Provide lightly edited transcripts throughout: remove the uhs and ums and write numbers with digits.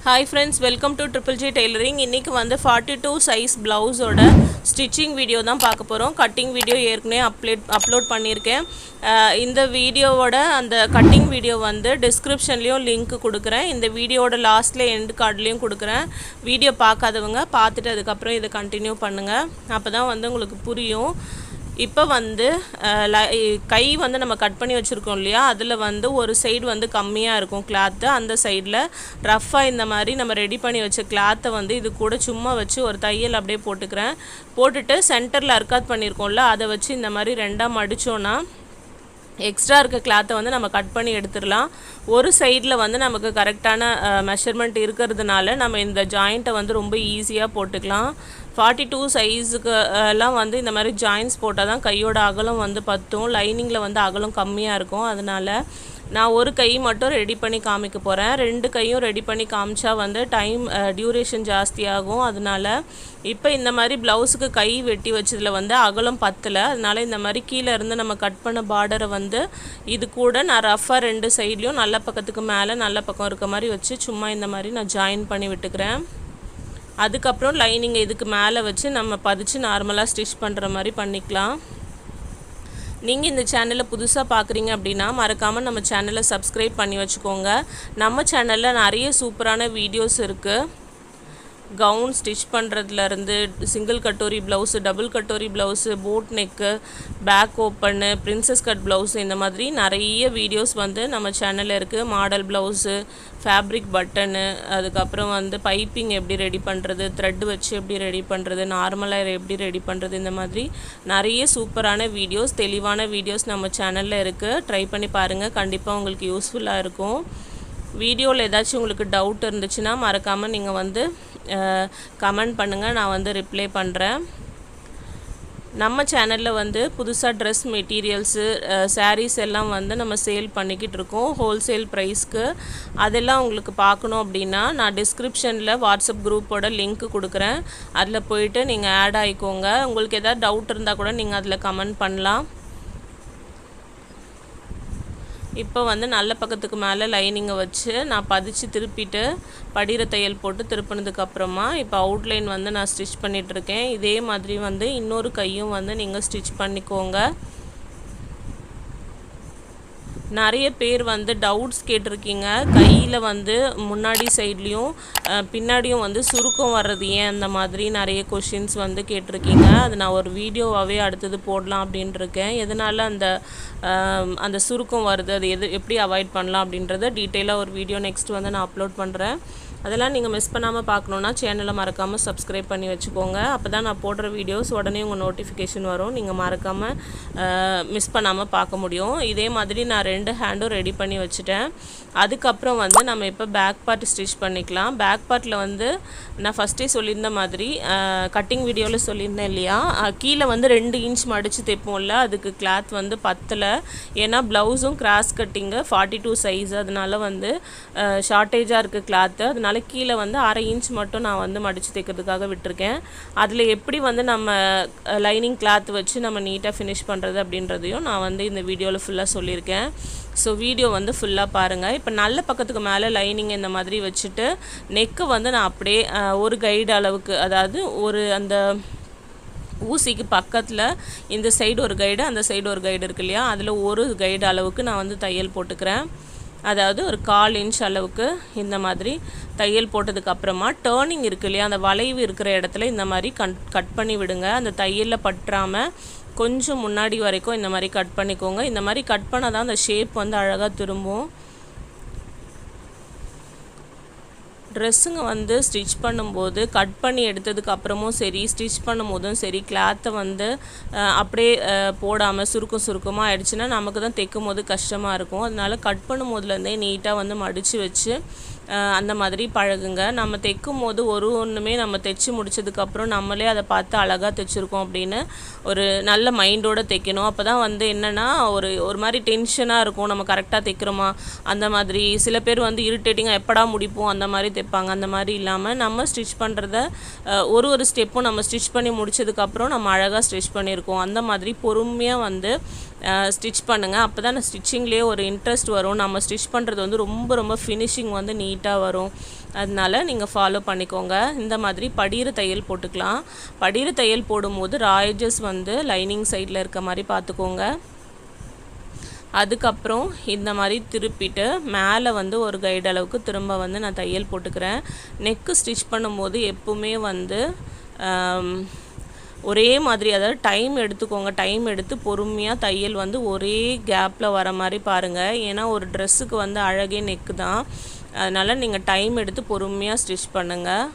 Hi friends, welcome to Triple J Tailoring. இன்னைக்கு வந்து 42 size blouse ஓட ஸ்டிச்சிங் வீடியோ தான் பார்க்க போறோம். கட்டிங் வீடியோ ஏற்கனவே அப்லோட் பண்ணியிருக்கேன். இந்த வீடியோவோட அந்த கட்டிங் வீடியோ வந்து டிஸ்கிரிப்ஷன்லயும் லிங்க் கொடுக்குறேன். இந்த வீடியோவோட லாஸ்ட்ல எண்ட் கார்ட்லயும் கொடுக்குறேன். வீடியோ பார்க்காதவங்க பார்த்துட்டு அதுக்கப்புறம் இதை கண்டினியூ பண்ணுங்க. அப்பதான் வந்து உங்களுக்கு புரியும். இப்போ வந்து கை வந்து நம்ம கட் பண்ணி வச்சுருக்கோம் இல்லையா, அதில் வந்து ஒரு சைடு வந்து கம்மியாக இருக்கும் கிளாத்து. அந்த சைடில் ரஃப்பாக இந்த மாதிரி நம்ம ரெடி பண்ணி வச்ச கிளாத்தை வந்து இது கூட சும்மா வச்சு ஒரு தையல் அப்படியே போட்டுக்கிறேன். போட்டுட்டு சென்டரில் அர்க்காத் பண்ணியிருக்கோம்ல, அதை வச்சு இந்த மாதிரி ரெண்டாக மடித்தோன்னா எக்ஸ்ட்ரா இருக்க கிளாத்தை வந்து நம்ம கட் பண்ணி எடுத்துடலாம். ஒரு சைடில் வந்து நமக்கு கரெக்டான மெஷர்மெண்ட் இருக்கிறதுனால நம்ம இந்த ஜாயிண்ட்டை வந்து ரொம்ப ஈஸியாக போட்டுக்கலாம். 42 சைஸுக்கு எல்லாம் வந்து இந்த மாதிரி ஜாயின்ட்ஸ் போட்டால் தான் கையோட அகலம் வந்து பத்தும். லைனிங்கில் வந்து அகலம் கம்மியாக இருக்கும். அதனால் நான் ஒரு கை மட்டும் ரெடி பண்ணி காமிக்க போகிறேன். 2 கையும் ரெடி பண்ணி காமிச்சா வந்து டைம் டியூரேஷன் ஜாஸ்தியாகும். அதனால் இப்போ இந்த மாதிரி ப்ளவுஸுக்கு கை வெட்டி வச்சதில் வந்து அகலம் பத்தலை. அதனால் இந்த மாதிரி கீழே இருந்து நம்ம கட் பண்ண பார்டரை வந்து இது கூட நான் ரஃபாக 2 சைட்லேயும் நல்ல பக்கத்துக்கு மேலே நல்ல பக்கம் இருக்க மாதிரி வச்சு சும்மா இந்த மாதிரி நான் ஜாயின் பண்ணி விட்டுக்கிறேன். அதுக்கப்புறம் லைனிங்கை இதுக்கு மேலே வச்சு நம்ம பதிச்சு நார்மலாக ஸ்டிச் பண்ணுற மாதிரி பண்ணிக்கலாம். நீங்கள் இந்த சேனலை புதுசாக பார்க்குறீங்க அப்படின்னா மறக்காமல் நம்ம சேனலை சப்ஸ்கிரைப் பண்ணி வச்சுக்கோங்க. நம்ம சேனலில் நிறைய சூப்பரான வீடியோஸ் இருக்குது. கவுன் ஸ்டிச் பண்ணுறதுலேருந்து single katori blouse, double katori blouse, boat neck, back open, princess cut blouse, இந்த மாதிரி நிறைய வீடியோஸ் வந்து நம்ம சேனலில் இருக்குது. மாடல் ப்ளவுஸு, ஃபேப்ரிக் பட்டனு, அதுக்கப்புறம் வந்து பைப்பிங் எப்படி ரெடி பண்ணுறது, த்ரெட் வச்சு எப்படி ரெடி பண்ணுறது, நார்மலாக எப்படி ரெடி பண்ணுறது, இந்த மாதிரி நிறைய சூப்பரான வீடியோஸ், தெளிவான வீடியோஸ் நம்ம சேனலில் இருக்குது. ட்ரை பண்ணி பாருங்கள், கண்டிப்பாக உங்களுக்கு யூஸ்ஃபுல்லாக இருக்கும். வீடியோவில் ஏதாச்சும் உங்களுக்கு டவுட் இருந்துச்சுன்னா மறக்காமல் நீங்கள் வந்து கமெண்ட் பண்ணுங்கள், நான் வந்து ரிப்ளை பண்ணுறேன். நம்ம சேனலில் வந்து புதுசாக ட்ரெஸ் மெட்டீரியல்ஸு, சாரீஸ் எல்லாம் வந்து நம்ம சேல் பண்ணிக்கிட்டு இருக்கோம் ஹோல்சேல் ப்ரைஸ்க்கு. அதெல்லாம் உங்களுக்கு பார்க்கணும் அப்படின்னா நான் டிஸ்கிரிப்ஷனில் வாட்ஸ்அப் குரூப்போட லிங்க் கொடுக்குறேன். அதில் போயிட்டு நீங்கள் ஆட் ஆகிக்கோங்க. உங்களுக்கு எதாவது டவுட் இருந்தால் கூட நீங்கள் அதில் கமெண்ட் பண்ணலாம். இப்போ வந்து நல்ல பக்கத்துக்கு மேலே லைனிங்கை வச்சு நான் பதிச்சு திருப்பிட்டு படிகிற தையல் போட்டு திருப்பினதுக்கப்புறமா இப்போ அவுட்லைன் வந்து நான் ஸ்டிச் பண்ணிகிட்ருக்கேன். இதே மாதிரி வந்து இன்னொரு கையும் வந்து நீங்கள் ஸ்டிச் பண்ணிக்கோங்க. நிறைய பேர் வந்து டவுட்ஸ் கேட்டிருக்கீங்க. கையில் வந்து முன்னாடி சைட்லேயும் பின்னாடியும் வந்து சுருக்கம் வர்றது ஏன், அந்த மாதிரி நிறைய கொஷின்ஸ் வந்து கேட்டிருக்கீங்க. அது நான் ஒரு வீடியோவாகவே அடுத்தது போடலாம் அப்படின்ட்டுருக்கேன். எதனால் அந்த சுருக்கம் வருது, அது எப்படி அவாய்ட் பண்ணலாம் அப்படின்றத டீட்டெயிலாக ஒரு வீடியோ நெக்ஸ்ட் வந்து நான் அப்லோட் பண்ணுறேன். அதெல்லாம் நீங்கள் மிஸ் பண்ணாமல் பார்க்கணுன்னா சேனலை மறக்காமல் சப்ஸ்கிரைப் பண்ணி வச்சுக்கோங்க. அப்போ தான் நான் போடுற வீடியோஸ் உடனே உங்கள் நோட்டிஃபிகேஷன் வரும். நீங்கள் மறக்காமல் மிஸ் பண்ணாமல் பார்க்க முடியும். இதே மாதிரி நான் 2 ஹேண்டும் ரெடி பண்ணி வச்சுட்டேன். அதுக்கப்புறம் வந்து நம்ம இப்போ பேக் பார்ட் ஸ்டிச் பண்ணிக்கலாம். பேக் பார்ட்டில் வந்து நான் ஃபஸ்ட்டே சொல்லியிருந்த மாதிரி கட்டிங் வீடியோவில் சொல்லியிருந்தேன் இல்லையா, கீழே வந்து 2 இன்ச் மடித்து தைப்போம்ல, அதுக்கு கிளாத் வந்து பத்தலை. ஏன்னா ப்ளவுஸும் கிராஸ் கட்டிங்கு 42 சைஸ், அதனால வந்து ஷார்ட்டேஜாக இருக்குது கிளாத்து. அதனால கீழே வந்து 1/2 இன்ச் மட்டும் நான் வந்து மடித்து தைக்கிறதுக்காக விட்டுருக்கேன். அதில் எப்படி வந்து நம்ம லைனிங் கிளாத் வச்சு நம்ம நீட்டாக ஃபினிஷ் பண்ணுறது அப்படின்றதையும் நான் வந்து இந்த வீடியோவில் ஃபுல்லாக சொல்லியிருக்கேன். ஸோ வீடியோ வந்து ஃபுல்லாக பாருங்கள். இப்போ நல்ல பக்கத்துக்கு மேலே லைனிங் இந்த மாதிரி வச்சுட்டு நெக்கு வந்து நான் அப்படியே ஒரு கைடு அளவுக்கு, அதாவது ஒரு அந்த ஊசிக்கு பக்கத்தில் இந்த சைடு ஒரு கைடு, அந்த சைடு ஒரு கைடு இருக்கு இல்லையா, அதில் ஒரு கைடு அளவுக்கு நான் வந்து தையல் போட்டுக்கிறேன். அதாவது ஒரு 1/4 இன்ச் அளவுக்கு இந்த மாதிரி தையல் போட்டதுக்கப்புறமா டேர்னிங் இருக்கு இல்லையா, அந்த வளைவு இருக்கிற இடத்துல இந்த மாதிரி கட் பண்ணி விடுங்க. அந்த தையலில் பற்றாமல் கொஞ்சம் முன்னாடி வரைக்கும் இந்த மாதிரி கட் பண்ணிக்கோங்க. இந்த மாதிரி கட் பண்ணால் தான் அந்த ஷேப் வந்து அழகாக திரும்பும். ட்ரெஸ்ஸுங்க வந்து ஸ்டிச் பண்ணும்போது கட் பண்ணி எடுத்ததுக்கு அப்புறமும் சரி, ஸ்டிச் பண்ணும்போதும் சரி, கிளாத்தை வந்து அப்படியே போடாமல் சுருக்கமாக ஆயிடுச்சுன்னா நமக்கு தான் தைக்கும் போது கஷ்டமாக இருக்கும். அதனால கட் பண்ணும் போதுலேருந்தே நீட்டாக வந்து மடித்து வச்சு அந்த மாதிரி பழகுங்க. நம்ம தைக்கும் போது ஒன்றுமே நம்ம தைச்சி முடிச்சதுக்கப்புறம் நம்மளே அதை பார்த்து அழகாக தைச்சிருக்கோம் அப்படின்னு ஒரு நல்ல மைண்டோடு தைக்கணும். அப்போ தான் வந்து என்னென்னா ஒரு மாதிரி டென்ஷனாக இருக்கும், நம்ம கரெக்டாக தைக்கிறோமா அந்த மாதிரி. சில பேர் வந்து இரிட்டேட்டிங்காக எப்படா முடிப்போம் அந்த மாதிரி தைப்பாங்க. அந்த மாதிரி இல்லாமல் நம்ம ஸ்டிச் பண்ணுறத ஒரு ஸ்டெப்பும் நம்ம ஸ்டிச் பண்ணி முடிச்சதுக்கப்புறம் நம்ம அழகாக ஸ்டிச் பண்ணியிருக்கோம். அந்த மாதிரி பொறுமையாக வந்து ஸ்டிச் பண்ணுங்கள். அப்போ தான் ஸ்டிச்சிங்லேயே ஒரு இன்ட்ரெஸ்ட் வரும். நம்ம ஸ்டிச் பண்ணுறது வந்து ரொம்ப ரொம்ப ஃபினிஷிங் வந்து நீட்டாக வரும். அதனால நீங்கள் ஃபாலோ பண்ணிக்கோங்க. இந்த மாதிரி படிகிற தையல் போட்டுக்கலாம். படிகிற தையல் போடும்போது ராயேஜஸ் வந்து லைனிங் சைடில் இருக்க மாதிரி பார்த்துக்கோங்க. அதுக்கப்புறம் இந்த மாதிரி திருப்பிட்டு மேலே வந்து ஒரு கைடு அளவுக்கு திரும்ப வந்து நான் தையல் போட்டுக்கிறேன். நெக்கு ஸ்டிச் பண்ணும்போது எப்பவுமே வந்து ஒரே மாதிரி, அதாவது டைம் எடுத்துக்கோங்க. டைம் எடுத்து பொறுமையாக தையல் வந்து ஒரே கேப்பில் வர மாதிரி பாருங்கள். ஏன்னா ஒரு ட்ரெஸ்ஸுக்கு வந்து அழகே நெக்கு தான். அதனால் நீங்கள் டைம் எடுத்து பொறுமையாக ஸ்டிச் பண்ணுங்கள்.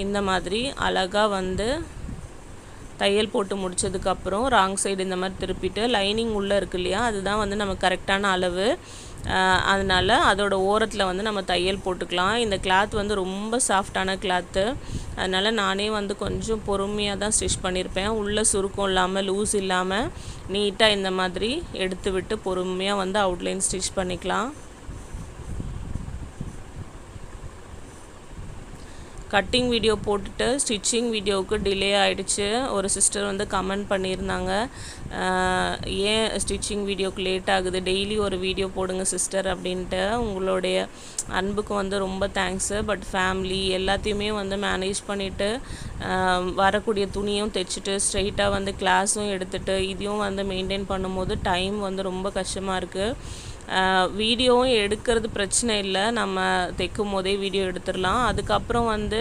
இந்த மாதிரி அழகாக வந்து தையல் போட்டு முடித்ததுக்கப்புறம் ராங் சைடு இந்த மாதிரி திருப்பிட்டு லைனிங் உள்ளே இருக்கு இல்லையா, அதுதான் வந்து நம்ம கரெக்டான அளவு. அதனால் அதோட ஓரத்தில் வந்து நம்ம தையல் போட்டுக்கலாம். இந்த கிளாத் வந்து ரொம்ப சாஃப்டான கிளாத்து. அதனால் நானே வந்து கொஞ்சம் பொறுமையாக தான் ஸ்டிச் பண்ணியிருப்பேன். உள்ளே சுருக்கம் இல்லாமல் லூஸ் இல்லாமல் நீட்டாக இந்த மாதிரி எடுத்து விட்டு பொறுமையாக வந்து அவுட்லைன் ஸ்டிச் பண்ணிக்கலாம். கட்டிங் வீடியோ போட்டுட்டு ஸ்டிச்சிங் வீடியோவுக்கு டிலே ஆகிடுச்சு. ஒரு சிஸ்டர் வந்து கமெண்ட் பண்ணியிருந்தாங்க, ஏன் ஸ்டிச்சிங் வீடியோக்கு லேட் ஆகுது, டெய்லி ஒரு வீடியோ போடுங்க சிஸ்டர் அப்படின்ட்டு. உங்களுடைய அன்புக்கு வந்து ரொம்ப தேங்க்ஸு. பட் ஃபேமிலி எல்லாத்தையுமே வந்து மேனேஜ் பண்ணிவிட்டு வரக்கூடிய துணியும் தைச்சிட்டு ஸ்ட்ரெயிட்டாக வந்து கிளாஸும் எடுத்துகிட்டு இதையும் வந்து மெயின்டைன் பண்ணும்போது டைம் வந்து ரொம்ப கஷ்டமாக இருக்குது. வீடியோவும் எடுக்கிறது பிரச்சனை இல்லை, நம்ம தைக்கும் போதே வீடியோ எடுத்துடலாம். அதுக்கப்புறம் வந்து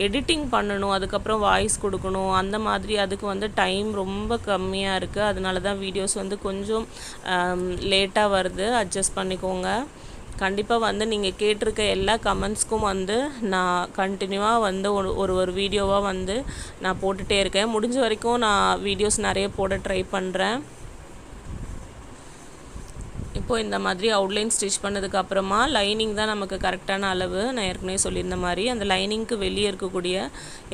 எடிட்டிங் பண்ணணும், அதுக்கப்புறம் வாய்ஸ் கொடுக்கணும், அந்த மாதிரி அதுக்கு வந்து டைம் ரொம்ப கம்மியாக இருக்குது. அதனால தான் வீடியோஸ் வந்து கொஞ்சம் லேட்டாக வருது. அட்ஜஸ்ட் பண்ணிக்கோங்க. கண்டிப்பாக வந்து நீங்கள் கேட்டிருக்க எல்லா கமெண்ட்ஸ்க்கும் வந்து நான் கண்டினியூவாக வந்து ஒரு வீடியோவாக வந்து நான் போட்டுகிட்டே இருக்கேன். முடிஞ்ச வரைக்கும் நான் வீடியோஸ் நிறைய போட ட்ரை பண்ணுறேன். இப்போது இந்த மாதிரி அவுட்லைன் ஸ்டிச் பண்ணதுக்கப்புறமா லைனிங் தான் நமக்கு கரெக்டான அளவு. நான் ஏற்கனவே சொல்லியிருந்த மாதிரி அந்த லைனிங்க்கு வெளியே இருக்கக்கூடிய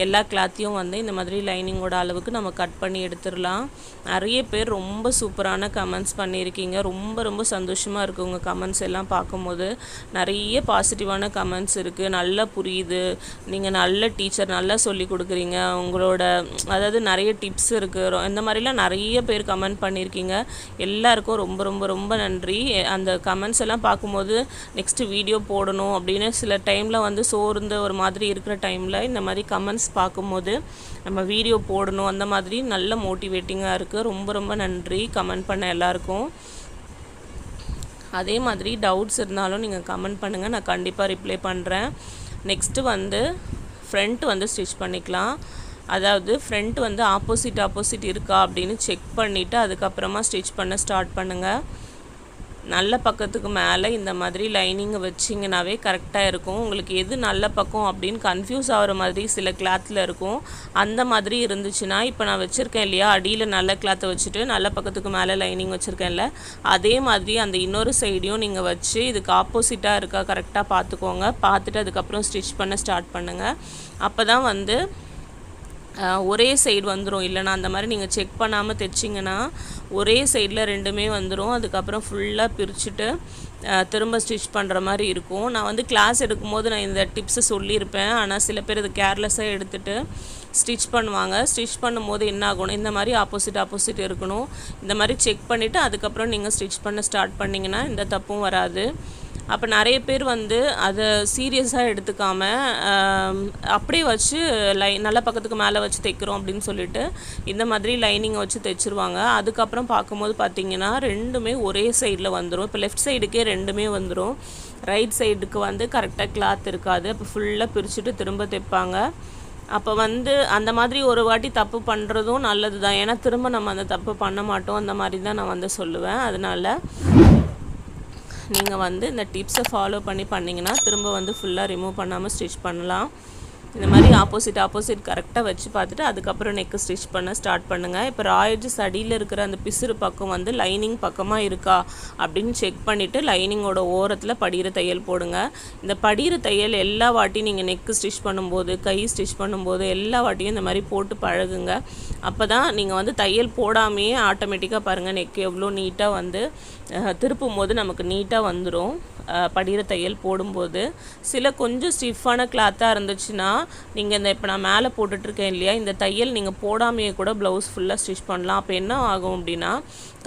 எல்லா கிளாத்தையும் வந்து இந்த மாதிரி லைனிங்கோட அளவுக்கு நம்ம கட் பண்ணி எடுத்துடலாம். நிறைய பேர் ரொம்ப சூப்பரான கமெண்ட்ஸ் பண்ணியிருக்கீங்க. ரொம்ப ரொம்ப சந்தோஷமாக இருக்குது உங்கள் கமெண்ட்ஸ் எல்லாம் பார்க்கும்போது. நிறைய பாசிட்டிவான கமெண்ட்ஸ் இருக்குது. நல்லா புரியுது, நீங்கள் நல்ல டீச்சர், நல்லா சொல்லி கொடுக்குறீங்க, உங்களோட அதாவது நிறைய டிப்ஸ் இருக்குது, இந்த மாதிரிலாம் நிறைய பேர் கமெண்ட் பண்ணியிருக்கீங்க. எல்லாருக்கும் ரொம்ப ரொம்ப ரொம்ப நன்றி. அந்த கமெண்ட்ஸ் எல்லாம் பார்க்கும்போது நெக்ஸ்ட்டு வீடியோ போடணும் அப்படின்னு சில டைமில் வந்து சோர்ந்து ஒரு மாதிரி இருக்கிற டைமில் இந்த மாதிரி கமெண்ட்ஸ் பார்க்கும்போது நம்ம வீடியோ போடணும், அந்த மாதிரி நல்ல மோட்டிவேட்டிங்காக இருக்குது. ரொம்ப ரொம்ப நன்றி கமெண்ட் பண்ண எல்லாருக்கும். அதே மாதிரி டவுட்ஸ் இருந்தாலும் நீங்கள் கமெண்ட் பண்ணுங்கள், நான் கண்டிப்பாக ரிப்ளை பண்ணுறேன். நெக்ஸ்ட்டு வந்து ஃப்ரண்ட் வந்து ஸ்டிச் பண்ணிக்கலாம். அதாவது ஃப்ரண்ட் வந்து ஆப்போசிட் இருக்கா அப்படின்னு செக் பண்ணிவிட்டு அதுக்கப்புறமா ஸ்டிச் பண்ண ஸ்டார்ட் பண்ணுங்கள். நல்ல பக்கத்துக்கு மேலே இந்த மாதிரி லைனிங்கை வச்சிங்கனாவே கரெக்டாக இருக்கும். உங்களுக்கு எது நல்ல பக்கம் அப்படின்னு கன்ஃபியூஸ் ஆகிற மாதிரி சில கிளாத்தில் இருக்கும். அந்த மாதிரி இருந்துச்சுன்னா, இப்போ நான் வச்சுருக்கேன் இல்லையா, அடியில் நல்ல கிளாத்தை வச்சுட்டு நல்ல பக்கத்துக்கு மேலே லைனிங் வச்சுருக்கேன்ல, அதே மாதிரி அந்த இன்னொரு சைடையும் நீங்கள் வச்சு இதுக்கு ஆப்போசிட்டாக இருக்கா கரெக்டாக பார்த்துக்கோங்க. பார்த்துட்டு அதுக்கப்புறம் ஸ்டிச் பண்ண ஸ்டார்ட் பண்ணுங்கள். அப்போ தான் வந்து ஒரே சைடு வந்துடும். இல்லைனா அந்த மாதிரி நீங்கள் செக் பண்ணாமல் தைச்சிங்கன்னா ஒரே சைடில் ரெண்டுமே வந்துடும். அதுக்கப்புறம் ஃபுல்லாக பிரிச்சுட்டு திரும்ப ஸ்டிச் பண்ணுற மாதிரி இருக்கும். நான் வந்து கிளாஸ் எடுக்கும்போது நான் இந்த டிப்ஸை சொல்லியிருப்பேன். ஆனால் சில பேர் இது கேர்லெஸ்ஸாக எடுத்துகிட்டு ஸ்டிச் பண்ணுவாங்க. ஸ்டிச் பண்ணும்போது என்ன ஆகணும், இந்த மாதிரி ஆப்போசிட் இருக்கணும். இந்த மாதிரி செக் பண்ணிவிட்டு அதுக்கப்புறம் நீங்கள் ஸ்டிச் பண்ண ஸ்டார்ட் பண்ணிங்கன்னா எந்த தப்பும் வராது. அப்போ நிறைய பேர் வந்து அதை சீரியஸாக எடுத்துக்காமல் அப்படியே வச்சு நல்ல பக்கத்துக்கு மேலே வச்சு தைக்கிறோம் அப்படின்னு சொல்லிட்டு இந்த மாதிரி லைனிங்கை வச்சு தைச்சிருவாங்க. அதுக்கப்புறம் பார்க்கும்போது பார்த்திங்கன்னா ரெண்டுமே ஒரே சைடில் வந்துடும். இப்போ லெஃப்ட் சைடுக்கே ரெண்டுமே வந்துடும். ரைட் சைடுக்கு வந்து கரெக்டாக கிளாத் இருக்காது. அப்போ ஃபுல்லாக பிரிச்சுட்டு திரும்ப தைப்பாங்க. அப்போ வந்து அந்த மாதிரி ஒரு வாட்டி தப்பு பண்ணுறதும் நல்லது தான். ஏன்னா திரும்ப நம்ம அந்த தப்பு பண்ண மாட்டோம். அந்த மாதிரி தான் நான் வந்து சொல்லுவேன். அதனால் நீங்கள் வந்து இந்த டிப்ஸை ஃபாலோ பண்ணிங்கன்னா திரும்ப வந்து ஃபுல்லாக ரிமூவ் பண்ணாமல் ஸ்டிச் பண்ணலாம். இந்த மாதிரி ஆப்போசிட் கரெக்டாக வச்சு பார்த்துட்டு அதுக்கப்புறம் நெக்கு ஸ்டிச் பண்ண ஸ்டார்ட் பண்ணுங்கள். இப்போ ராயட்ஜஸ் அடியில் இருக்கிற அந்த பிசுறு பக்கம் வந்து லைனிங் பக்கமாக இருக்கா அப்படின்னு செக் பண்ணிவிட்டு லைனிங்கோட ஓரத்தில் படிகிற தையல் போடுங்க. இந்த படிகிற தையல் எல்லா வாட்டியும் நீங்கள் நெக்கு ஸ்டிச் பண்ணும்போது, கை ஸ்டிச் பண்ணும்போது எல்லா வாட்டியும் இந்த மாதிரி போட்டு பழகுங்க. அப்போ தான் நீங்கள் வந்து தையல் போடாமையே ஆட்டோமேட்டிக்காக பாருங்கள் நெக்கு எவ்வளோ நீட்டாக வந்து திருப்பும் போது நமக்கு நீட்டாக வந்துடும். படிகிற தையல் போடும்போது சில கொஞ்சம் ஸ்டிஃபான கிளாத்தாக இருந்துச்சுன்னா நீங்கள் இந்த இப்போ நான் மேலே போட்டுட்ருக்கேன் இல்லையா, இந்த தையல் நீங்கள் போடாமையே கூட ப்ளவுஸ் ஃபுல்லாக ஸ்டிச் பண்ணலாம். அப்போ என்ன ஆகும் அப்படின்னா,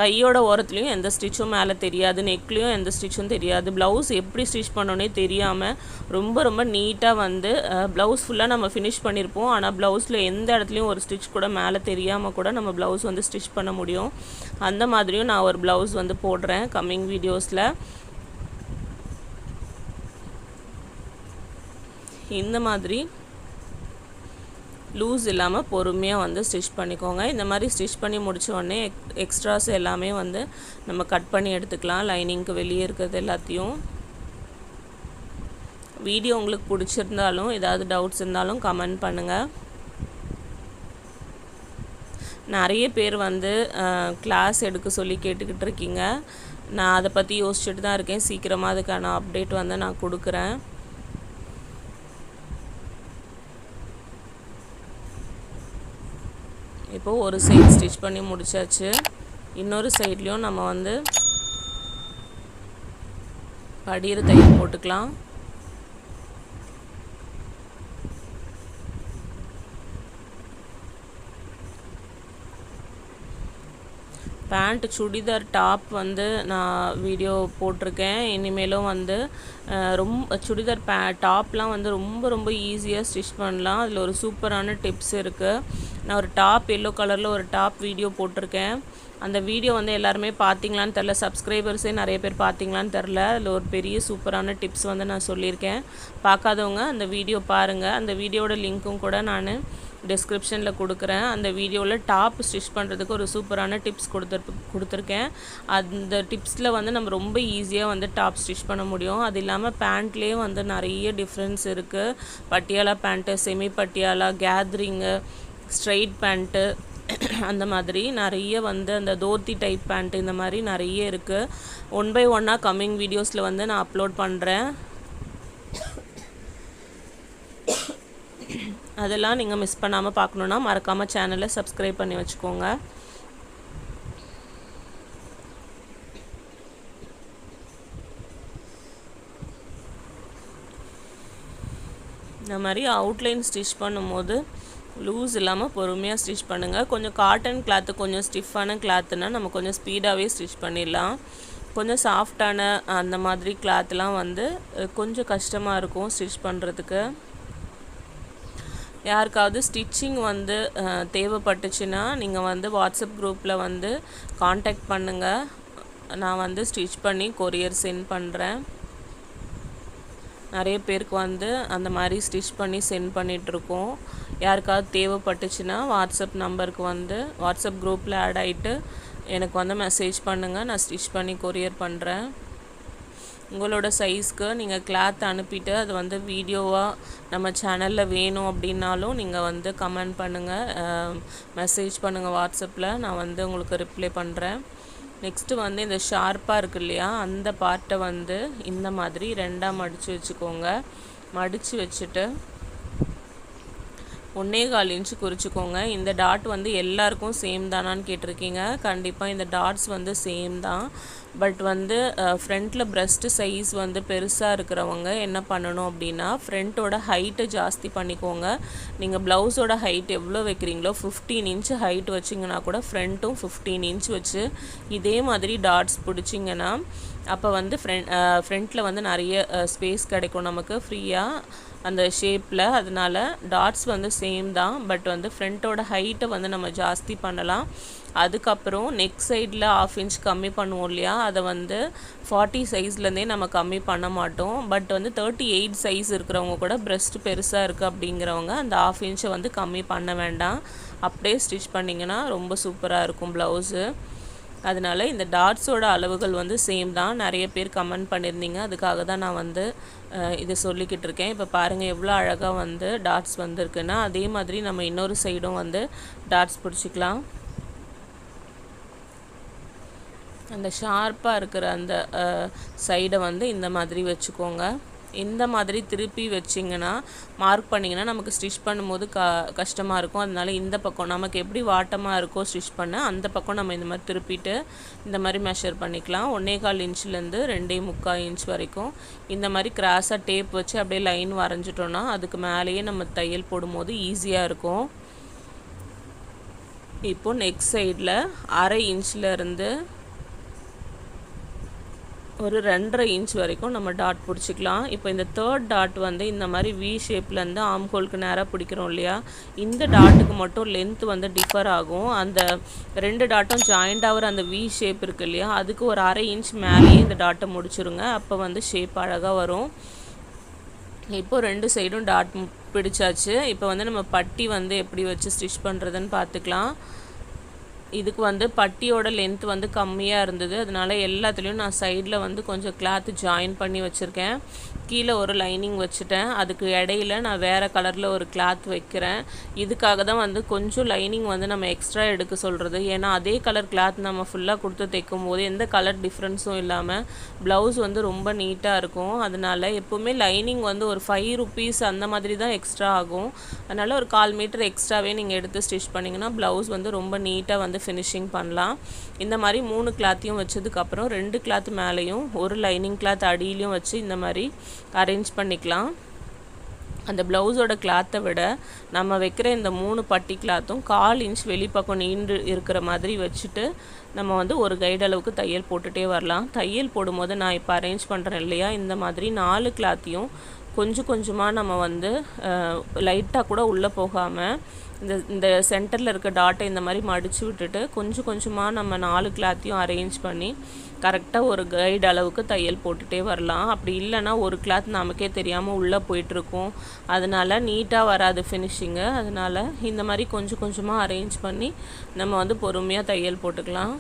கையோட ஓரத்துலேயும் எந்த ஸ்டிச்சும் மேலே தெரியாது, நெக்லேயும் எந்த ஸ்டிச்சும் தெரியாது. ப்ளவுஸ் எப்படி ஸ்டிச் பண்ணோன்னே தெரியாமல் ரொம்ப ரொம்ப நீட்டாக வந்து ப்ளவுஸ் ஃபுல்லாக நம்ம ஃபினிஷ் பண்ணியிருப்போம். ஆனால் ப்ளவுஸில் எந்த இடத்துலையும் ஒரு ஸ்டிச் கூட மேலே தெரியாமல் கூட நம்ம ப்ளவுஸ் வந்து ஸ்டிச் பண்ண முடியும். அந்த மாதிரியும் நான் ஒரு ப்ளவுஸ் வந்து போடுறேன் கம்மிங் வீடியோஸில். இந்த மாதிரி லூஸ் இல்லாமல் பொறுமையாக வந்து ஸ்டிச் பண்ணிக்கோங்க. இந்த மாதிரி ஸ்டிச் பண்ணி முடித்த உடனே எக்ஸ்ட்ராஸ் எல்லாமே வந்து நம்ம கட் பண்ணி எடுத்துக்கலாம், லைனிங்க்கு வெளியே இருக்கிறது எல்லாத்தையும். வீடியோ உங்களுக்கு பிடிச்சிருந்தாலும் ஏதாவது டவுட்ஸ் இருந்தாலும் கமெண்ட் பண்ணுங்கள். நிறைய பேர் வந்து கிளாஸ் எடுக்க சொல்லி கேட்டுக்கிட்டு இருக்கீங்க. நான் அதை பற்றி யோசிச்சுட்டு தான் இருக்கேன். சீக்கிரமாக அதுக்கான அப்டேட் வந்து நான் கொடுக்குறேன். இப்போது ஒரு சைடு ஸ்டிச் பண்ணி முடிச்சாச்சு. இன்னொரு சைட்லேயும் நம்ம வந்து படியிற தையல் போட்டுக்கலாம். பேண்ட் சுடிதார் டாப் வந்து நான் வீடியோ போட்டிருக்கேன். இனிமேலும் வந்து ரொம்ப சுடிதார் டாப்லாம் வந்து ரொம்ப ரொம்ப ஈஸியாக ஸ்டிச் பண்ணலாம். அதில் ஒரு சூப்பரான டிப்ஸ் இருக்குது. நான் ஒரு டாப் எல்லோ கலரில் ஒரு டாப் வீடியோ போட்டிருக்கேன். அந்த வீடியோ வந்து எல்லாருமே பார்த்தீங்களான்னு தெரில, சப்ஸ்கிரைபர்ஸே நிறைய பேர் பார்த்தீங்களான்னு தெரில. அதில் ஒரு பெரிய சூப்பரான டிப்ஸ் வந்து நான் சொல்லியிருக்கேன். பார்க்காதவங்க அந்த வீடியோ பாருங்கள். அந்த வீடியோட லிங்க்கும் கூட நான் டிஸ்கிரிப்ஷனில் கொடுக்குறேன். அந்த வீடியோவில் டாப் ஸ்டிச் பண்ணுறதுக்கு ஒரு சூப்பரான டிப்ஸ் கொடுத்துருக்கேன். அந்த டிப்ஸில் வந்து நம்ம ரொம்ப ஈஸியாக வந்து டாப் ஸ்டிச் பண்ண முடியும். அது இல்லாமல் பேண்ட்லேயே வந்து நிறைய டிஃப்ரென்ஸ் இருக்குது. Patiala pant, semi Patiala, gathering, straight pant, அந்த மாதிரி நிறைய வந்து அந்த தோர்த்தி டைப் பேண்ட்டு, இந்த மாதிரி நிறைய இருக்குது. 1 by 1 கம்மிங் வீடியோஸில் வந்து நான் அப்லோட் பண்ணுறேன். அதெல்லாம் நீங்கள் மிஸ் பண்ணாமல் பார்க்கணுன்னா மறக்காமல் சேனலை சப்ஸ்கிரைப் பண்ணி வச்சுக்கோங்க. இந்த மாதிரி அவுட்லைன் ஸ்டிச் பண்ணும்போது லூஸ் இல்லாமல் பொறுமையாக ஸ்டிச் பண்ணுங்கள். கொஞ்சம் காட்டன் கிளாத்து, கொஞ்சம் ஸ்டிஃபான கிளாத்துனா நம்ம கொஞ்சம் ஸ்பீடாகவே ஸ்டிச் பண்ணிடலாம். கொஞ்சம் சாஃப்டான அந்த மாதிரி கிளாத்லாம் வந்து கொஞ்சம் கஷ்டமாக இருக்கும் ஸ்டிச் பண்ணுறதுக்கு. யாருக்காவது ஸ்டிச்சிங் வந்து தேவைப்பட்டுச்சுன்னா நீங்கள் வந்து வாட்ஸ்அப் குரூப்பில் வந்து காண்டாக்ட் பண்ணுங்கள். நான் வந்து ஸ்டிச் பண்ணி கொரியர் சென்ட் பண்ணுறேன். நிறைய பேருக்கு வந்து அந்த மாதிரி ஸ்டிச் பண்ணி சென்ட் பண்ணிகிட்ருக்கோம். யாருக்காவது தேவைப்பட்டுச்சுன்னா வாட்ஸ்அப் நம்பருக்கு வந்து வாட்ஸ்அப் குரூப்பில் ஆட் ஆகிட்டு எனக்கு வந்து மெசேஜ் பண்ணுங்கள். நான் ஸ்டிச் பண்ணி கொரியர் பண்ணுறேன். உங்களோட சைஸ்க்கு நீங்கள் கிளாத் அனுப்பிட்டு அது வந்து வீடியோவாக நம்ம சேனலில் வேணும் அப்படின்னாலும் நீங்கள் வந்து கமெண்ட் பண்ணுங்கள், மெசேஜ் பண்ணுங்கள் வாட்ஸ்அப்பில். நான் வந்து உங்களுக்கு ரிப்ளை பண்ணுறேன். நெக்ஸ்ட்டு வந்து இந்த ஷார்ப்பாக இருக்கு இல்லையா, அந்த பார்ட்டை வந்து இந்த மாதிரி 2ஆக மடித்து வச்சுக்கோங்க. மடித்து வச்சுட்டு 1.25 இன்ச்சு குறிச்சிக்கோங்க. இந்த டாட் வந்து எல்லாருக்கும் சேம் தானான்னு கேட்டிருக்கீங்க. கண்டிப்பாக இந்த டாட்ஸ் வந்து சேம் தான். பட் வந்து ஃப்ரண்ட்டில் ப்ரெஸ்ட்டு சைஸ் வந்து பெருசாக இருக்கிறவங்க என்ன பண்ணணும் அப்படின்னா, ஃப்ரண்ட்டோட ஹைட்டை ஜாஸ்தி பண்ணிக்கோங்க. நீங்கள் ப்ளவுஸோட ஹைட் எவ்வளோ வைக்கிறீங்களோ 15 இன்ச்சு ஹைட் வச்சிங்கன்னா கூட ஃப்ரண்ட்டும் 15 இன்ச் வச்சு இதே மாதிரி டாட்ஸ் பிடிச்சிங்கன்னா அப்போ வந்து ஃப்ரண்ட்டில் வந்து நிறைய ஸ்பேஸ் கிடைக்கும் நமக்கு ஃப்ரீயாக அந்த ஷேப்பில். அதனால டாட்ஸ் வந்து சேம் தான். பட் வந்து ஃப்ரண்ட்டோட ஹைட்டை வந்து நம்ம ஜாஸ்தி பண்ணலாம். அதுக்கப்புறம் நெக் சைடில் 1/2 இன்ச் கம்மி பண்ணுவோம் இல்லையா, அதை வந்து 40 சைஸ்லேருந்தே நம்ம கம்மி பண்ண மாட்டோம். பட் வந்து 38 சைஸ் இருக்கிறவங்க கூட ப்ரெஸ்ட் பெருசாக இருக்குது அப்படிங்கிறவங்க அந்த 1/2 இன்ச்சை வந்து கம்மி பண்ண வேண்டாம். அப்படியே ஸ்டிச் பண்ணிங்கன்னா ரொம்ப சூப்பராக இருக்கும் ப்ளவுஸு. அதனால் இந்த டாட்ஸோட அளவுகள் வந்து சேம் தான். நிறைய பேர் கமெண்ட் பண்ணியிருந்தீங்க, அதுக்காக தான் நான் வந்து இதை சொல்லிக்கிட்டு இருக்கேன். இப்போ பாருங்கள் எவ்வளோ அழகாக வந்து டாட்ஸ் வந்துருக்குன்னா, அதே மாதிரி நம்ம இன்னொரு சைடும் வந்து டாட்ஸ் பிடிச்சிக்கலாம். அந்த ஷார்ப்பாக இருக்கிற அந்த சைடை வந்து இந்த மாதிரி வச்சுக்கோங்க. இந்த மாதிரி திருப்பி வச்சிங்கன்னா மார்க் பண்ணிங்கன்னா நமக்கு ஸ்டிச் பண்ணும்போது கஷ்டமாக இருக்கும். அதனால இந்த பக்கம் நமக்கு எப்படி வாட்டமாக இருக்கோ ஸ்டிச் பண்ண அந்த பக்கம் நம்ம இந்த மாதிரி திருப்பிட்டு இந்த மாதிரி மெஷர் பண்ணிக்கலாம். 1.25 இன்ச்லேருந்து 2.25 இன்ச் வரைக்கும் இந்த மாதிரி கிராஸாக டேப் வச்சு அப்படியே லைன் வரைஞ்சிட்டோன்னா அதுக்கு மேலேயே நம்ம தையல் போடும்போது ஈஸியாக இருக்கும். இப்போது நெக் சைடில் 1/2 இன்ச்லேருந்து ஒரு 2.5 இன்ச் வரைக்கும் நம்ம டாட் பிடிச்சிக்கலாம். இப்போ இந்த தேர்ட் டாட் வந்து இந்த மாதிரி வி ஷேப்லேருந்து ஆம் ஹோலுக்கு நேராக பிடிக்கிறோம் இல்லையா, இந்த டாட்டுக்கு மட்டும் லென்த் வந்து டிஃபர் ஆகும். அந்த 2 டாட்டும் ஜாயிண்ட் ஆகிற அந்த வி ஷேப் இருக்குது இல்லையா, அதுக்கு ஒரு 1/2 இன்ச் மேலேயே இந்த டாட்டை முடிச்சிருங்க. அப்போ வந்து ஷேப் அழகாக வரும். இப்போது 2 சைடும் டாட் பிடிச்சாச்சு. இப்போ வந்து நம்ம பட்டி வந்து எப்படி வச்சு ஸ்டிச் பண்ணுறதுன்னு பார்த்துக்கலாம். இதுக்கு வந்து பட்டியோட லென்த் வந்து கம்மியாக இருந்தது. அதனால எல்லாத்துலேயும் நான் சைடில் வந்து கொஞ்சம் கிளாத்து ஜாயின் பண்ணி வச்சுருக்கேன். கீழே ஒரு லைனிங் வச்சுட்டேன். அதுக்கு இடையில நான் வேறு கலரில் ஒரு கிளாத் வைக்கிறேன். இதுக்காக தான் வந்து கொஞ்சம் லைனிங் வந்து நம்ம எக்ஸ்ட்ரா எடுக்க சொல்கிறது. ஏன்னா அதே கலர் கிளாத் நம்ம ஃபுல்லாக கொடுத்து தைக்கும் போது எந்த கலர் டிஃப்ரென்ஸும் இல்லாமல் ப்ளவுஸ் வந்து ரொம்ப நீட்டாக இருக்கும். அதனால் எப்போவுமே லைனிங் வந்து ஒரு 5 rupees அந்த மாதிரி தான் எக்ஸ்ட்ரா ஆகும். அதனால் ஒரு 1/4 மீட்டர் எக்ஸ்ட்ராவே நீங்கள் எடுத்து ஸ்டிச் பண்ணிங்கன்னா ப்ளவுஸ் வந்து ரொம்ப நீட்டாக வந்து ஃபினிஷிங் பண்ணலாம். இந்த மாதிரி 3 கிளாத்தையும் வச்சதுக்கப்புறம் 2 கிளாத் மேலேயும் ஒரு லைனிங் கிளாத் அடியிலையும் வச்சு இந்த மாதிரி அரேஞ்ச் பண்ணிக்கலாம். அந்த ப்ளவுஸோட கிளாத்தை விட நம்ம வைக்கிற இந்த 3 பட்டி கிளாத்தும் 1/4 இன்ச் வெளிப்பக்கம் நீண்டு இருக்கிற மாதிரி வச்சுட்டு நம்ம வந்து ஒரு கைடு அளவுக்கு தையல் போட்டுகிட்டே வரலாம். தையல் போடும்போது நான் இப்போ அரேஞ்ச் பண்ணுறேன் இல்லையா, இந்த மாதிரி 4 கிளாத்தையும் கொஞ்சம் கொஞ்சமாக நம்ம வந்து லைட்டாக கூட உள்ளே போகாமல் இந்த சென்டரில் இருக்க டாட்டை இந்த மாதிரி மடித்து விட்டுட்டு கொஞ்சம் கொஞ்சமாக நம்ம 4 கிளாத்தையும் அரேஞ்ச் பண்ணி கரெக்டாக ஒரு கைடு அளவுக்கு தையல் போட்டுகிட்டே வரலாம். அப்படி இல்லைன்னா ஒரு கிளாத் நமக்கே தெரியாமல் உள்ளே போயிட்டுருக்கும். அதனால் நீட்டாக வராது ஃபினிஷிங்கு. அதனால் இந்த மாதிரி கொஞ்சம் கொஞ்சமாக அரேஞ்ச் பண்ணி நம்ம வந்து பொறுமையாக தையல் போட்டுக்கலாம்.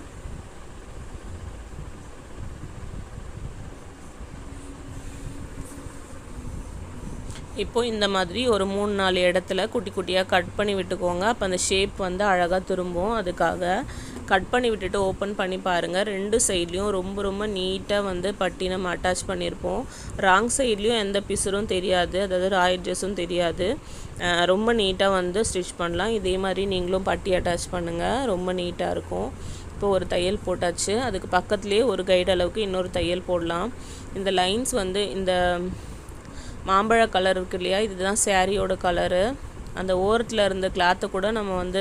இப்போது இந்த மாதிரி ஒரு 3-4 இடத்துல குட்டி குட்டியாக கட் பண்ணி விட்டுக்கோங்க. அப்போ அந்த ஷேப் வந்து அழகாக திரும்பும். அதுக்காக கட் பண்ணி விட்டுட்டு ஓப்பன் பண்ணி பாருங்கள். 2 சைட்லேயும் ரொம்ப ரொம்ப நீட்டாக வந்து பட்டி நம்ம அட்டாச் பண்ணியிருப்போம். ராங் சைட்லேயும் எந்த பிசுரும் தெரியாது, அதாவது ராய்ட்ஜஸும் தெரியாது. ரொம்ப நீட்டாக வந்து ஸ்டிச் பண்ணலாம். இதே மாதிரி நீங்களும் பட்டி அட்டாச் பண்ணுங்கள், ரொம்ப நீட்டாக இருக்கும். இப்போ ஒரு தையல் போட்டாச்சு. அதுக்கு பக்கத்துலேயே ஒரு கைடு அளவுக்கு இன்னொரு தையல் போடலாம். இந்த லைன்ஸ் வந்து இந்த மாம்பழ கலர் இருக்குது இல்லையா, இதுதான் சாரியோட கலரு. அந்த ஓரத்தில் இருந்த கிளாத்தை கூட நம்ம வந்து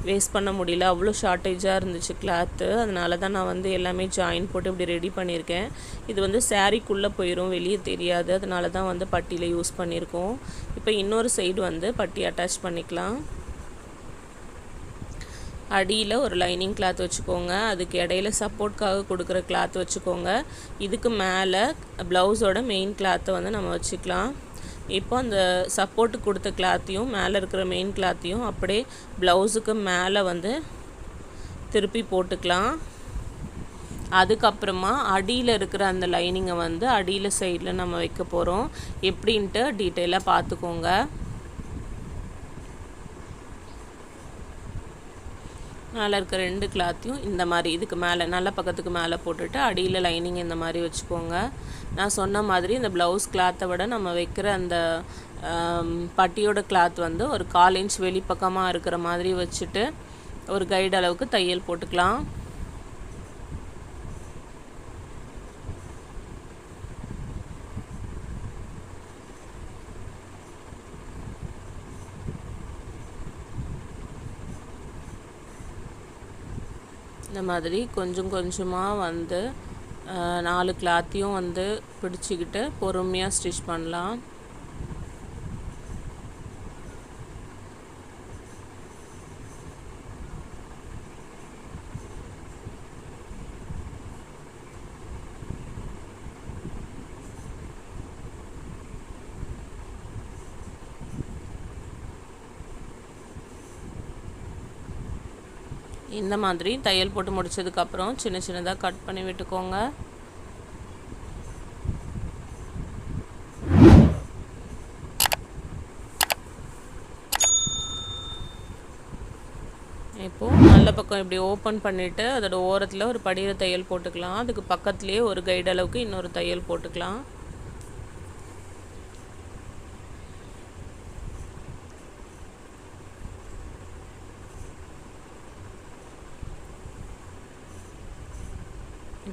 வேஸ்ட் பண்ண முடியல, அவ்வளோ ஷார்ட்டேஜாக இருந்துச்சு கிளாத்து. அதனால தான் நான் வந்து எல்லாமே ஜாயின் போட்டு இப்படி ரெடி பண்ணியிருக்கேன். இது வந்து சாரிக்குள்ளே போயிடும், வெளியே தெரியாது. அதனால தான் வந்து பட்டியில் யூஸ் பண்ணியிருக்கோம். இப்போ இன்னொரு சைடு வந்து பட்டி அட்டாச் பண்ணிக்கலாம். அடியில் ஒரு லைனிங் கிளாத் வச்சுக்கோங்க. அதுக்கு இடையில சப்போர்ட்காக கொடுக்குற கிளாத் வச்சுக்கோங்க. இதுக்கு மேலே ப்ளவுஸோட மெயின் கிளாத்தை வந்து நம்ம வச்சுக்கலாம். இப்போ அந்த சப்போர்ட்டுக்கு கொடுத்த கிளாத்தையும் மேலே இருக்கிற மெயின் கிளாத்தையும் அப்படியே ப்ளவுஸுக்கு மேலே வந்து திருப்பி போட்டுக்கலாம். அதுக்கப்புறமா அடியில் இருக்கிற அந்த லைனிங்கை வந்து அடியில் சைடில் நம்ம வைக்க போகிறோம். எப்படின்ட்டு டீட்டெயிலாக பார்த்துக்கோங்க. மேலே இருக்க 2 கிளாத்தையும் இந்த மாதிரி இதுக்கு மேலே நல்ல பக்கத்துக்கு மேலே போட்டுட்டு அடியில் லைனிங் இந்த மாதிரி வச்சுக்கோங்க. நான் சொன்ன மாதிரி இந்த ப்ளவுஸ் கிளாத்தை விட நம்ம வைக்கிற அந்த பட்டியோட கிளாத் வந்து ஒரு 1/4 இன்ச் வெளிப்பக்கமாக இருக்கிற மாதிரி வச்சுட்டு ஒரு கைடு அளவுக்கு தையல் போட்டுக்கலாம். இந்த மாதிரி கொஞ்சம் கொஞ்சமாக வந்து 4 கிளாத்தையும் வந்து பிடிச்சிக்கிட்டு பொறுமையாக ஸ்டிச் பண்ணலாம். இந்த மாதிரி தையல் போட்டு முடிச்சதுக்கப்புறம் சின்ன சின்னதாக கட் பண்ணி விட்டுக்கோங்க. இப்போது நல்ல பக்கம் இப்படி ஓப்பன் பண்ணிவிட்டு அதோட ஓரத்தில் ஒரு படிகிற தையல் போட்டுக்கலாம். அதுக்கு பக்கத்துலேயே ஒரு கைடு அளவுக்கு இன்னொரு தையல் போட்டுக்கலாம்.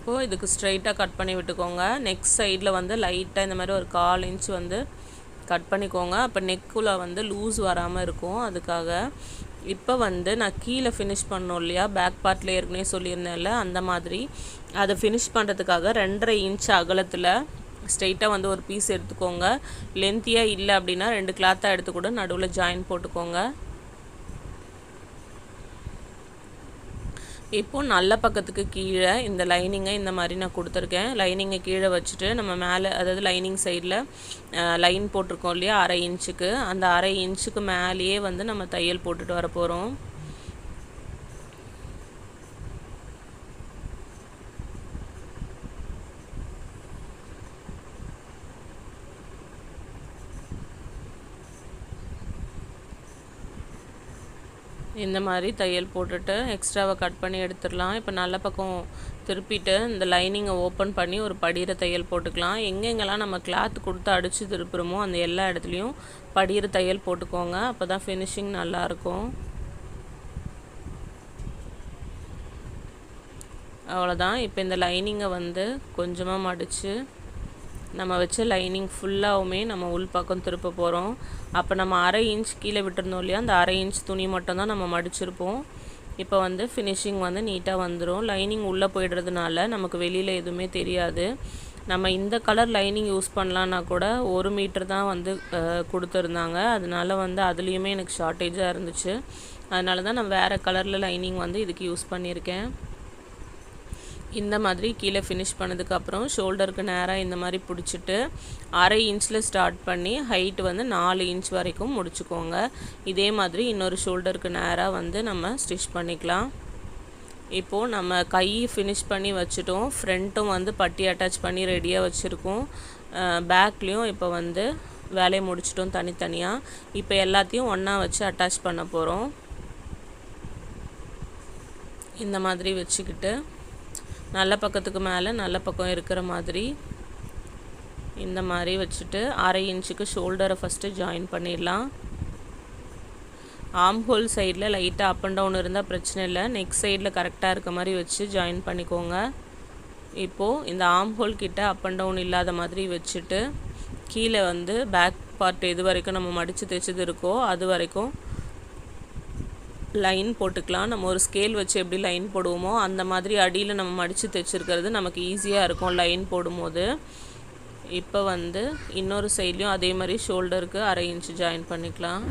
இப்போது இதுக்கு ஸ்ட்ரைட்டாக கட் பண்ணி விட்டுக்கோங்க. நெக் சைடில் வந்து லைட்டாக இந்த மாதிரி ஒரு 1/4 இன்ச் வந்து கட் பண்ணிக்கோங்க. அப்போ நெக்குள்ளே வந்து லூஸ் வராமல் இருக்கும். அதுக்காக இப்போ வந்து நான் கீழே ஃபினிஷ் பண்ணோம் இல்லையா, பேக் பார்ட்டில் ஏற்கனவே சொல்லியிருந்தேன்ல, அந்த மாதிரி அதை ஃபினிஷ் பண்ணுறதுக்காக 2.5 இன்ச் அகலத்தில் ஸ்ட்ரெயிட்டாக வந்து ஒரு பீஸ் எடுத்துக்கோங்க. லென்த்தியாக இல்லை அப்படின்னா 2 கிளாத்தாக எடுத்து கூட நடுவில் ஜாயின் போட்டுக்கோங்க. இப்போது நல்ல பக்கத்துக்கு கீழே இந்த லைனிங்கை இந்த மாதிரி நான் கொடுத்துருக்கேன். லைனிங்கை கீழே வச்சுட்டு நம்ம மேலே, அதாவது லைனிங் சைடில் லைன் போட்டிருக்கோம் இல்லையா 1/2 இன்ச்சுக்கு, அந்த 1/2 இன்ச்சுக்கு மேலேயே வந்து நம்ம தையல் போட்டுட்டு வர போகிறோம். இந்த மாதிரி தையல் போட்டுட்டு எக்ஸ்ட்ராவை கட் பண்ணி எடுத்துடலாம். இப்போ நல்ல பக்கம் திருப்பிட்டு இந்த லைனிங்கை ஓப்பன் பண்ணி ஒரு படிகிற தையல் போட்டுக்கலாம். எங்கெங்கெல்லாம் நம்ம கிளாத் கொடுத்து அடித்து திருப்புறோமோ அந்த எல்லா இடத்துலையும் படிகிற தையல் போட்டுக்கோங்க. அப்போ தான் ஃபினிஷிங் நல்லாயிருக்கும். அவ்வளோதான். இப்போ இந்த லைனிங்கை வந்து கொஞ்சமாக மடித்து நம்ம வச்ச லைனிங் ஃபுல்லாகவுமே நம்ம உள் பக்கம் திருப்ப போகிறோம். அப்போ நம்ம 1/2 இன்ச் கீழே விட்டுருந்தோம் இல்லையா, அந்த 1/2 இன்ச் துணி மட்டும்தான் நம்ம மடிச்சிருப்போம். இப்போ வந்து ஃபினிஷிங் வந்து நீட்டாக வந்துடும். லைனிங் உள்ளே போய்டுறதுனால நமக்கு வெளியில் எதுவுமே தெரியாது. நம்ம இந்த கலர் லைனிங் யூஸ் பண்ணலான்னா கூட 1 மீட்டர் தான் வந்து கொடுத்துருந்தாங்க. அதனால வந்து அதுலேயுமே எனக்கு ஷார்ட்டேஜாக இருந்துச்சு. அதனால தான் நான் வேறு கலரில் லைனிங் வந்து இதுக்கு யூஸ் பண்ணியிருக்கேன். இந்த மாதிரி கீழே ஃபினிஷ் பண்ணதுக்கப்புறம் ஷோல்டருக்கு நேராக இந்த மாதிரி பிடிச்சிட்டு 1/2 இன்ச்சில் ஸ்டார்ட் பண்ணி ஹைட் வந்து 4 இன்ச் வரைக்கும் முடிச்சுக்கோங்க. இதே மாதிரி இன்னொரு ஷோல்டருக்கு நேராக வந்து நம்ம ஸ்டிச் பண்ணிக்கலாம். இப்போது நம்ம கை ஃபினிஷ் பண்ணி வச்சுட்டோம். ஃப்ரண்ட்டும் வந்து பட்டி அட்டாச் பண்ணி ரெடியாக வச்சுருக்கோம். பேக்லேயும் இப்போ வந்து வேலையை முடிச்சிட்டோம் தனித்தனியாக. இப்போ எல்லாத்தையும் ஒன்றா வச்சு அட்டாச் பண்ண போகிறோம். இந்த மாதிரி வச்சுக்கிட்டு நல்ல பக்கத்துக்கு மேலே நல்ல பக்கம் இருக்கிற மாதிரி இந்த மாதிரி வச்சுட்டு 1/2 இன்ச்சுக்கு ஷோல்டரை ஃபஸ்ட்டு ஜாயின் பண்ணிடலாம். ஆம் ஹோல் சைடில் லைட்டாக அப் அண்ட் டவுன் இருந்தால் பிரச்சனை இல்லை. நெக் சைடில் கரெக்டாக இருக்க மாதிரி வச்சு ஜாயின் பண்ணிக்கோங்க. இப்போது இந்த ஆம் ஹோல் கிட்ட அப் அண்ட் டவுன் இல்லாத மாதிரி வச்சுட்டு கீழே வந்து பேக் பார்ட் எது வரைக்கும் நம்ம மடித்து தைச்சது இருக்கோ அது வரைக்கும் லைன் போட்டுக்கலாம். நம்ம ஒரு ஸ்கேல் வச்சு எப்படி லைன் போடுவோமோ அந்த மாதிரி அடியில் நம்ம மடித்து தைச்சிருக்கிறது நமக்கு ஈஸியாக இருக்கும் லைன் போடும்போது. இப்போ வந்து இன்னொரு சைட்லேயும் அதே மாதிரி ஷோல்டருக்கு 1/2 இன்ச் ஜாயின் பண்ணிக்கலாம்.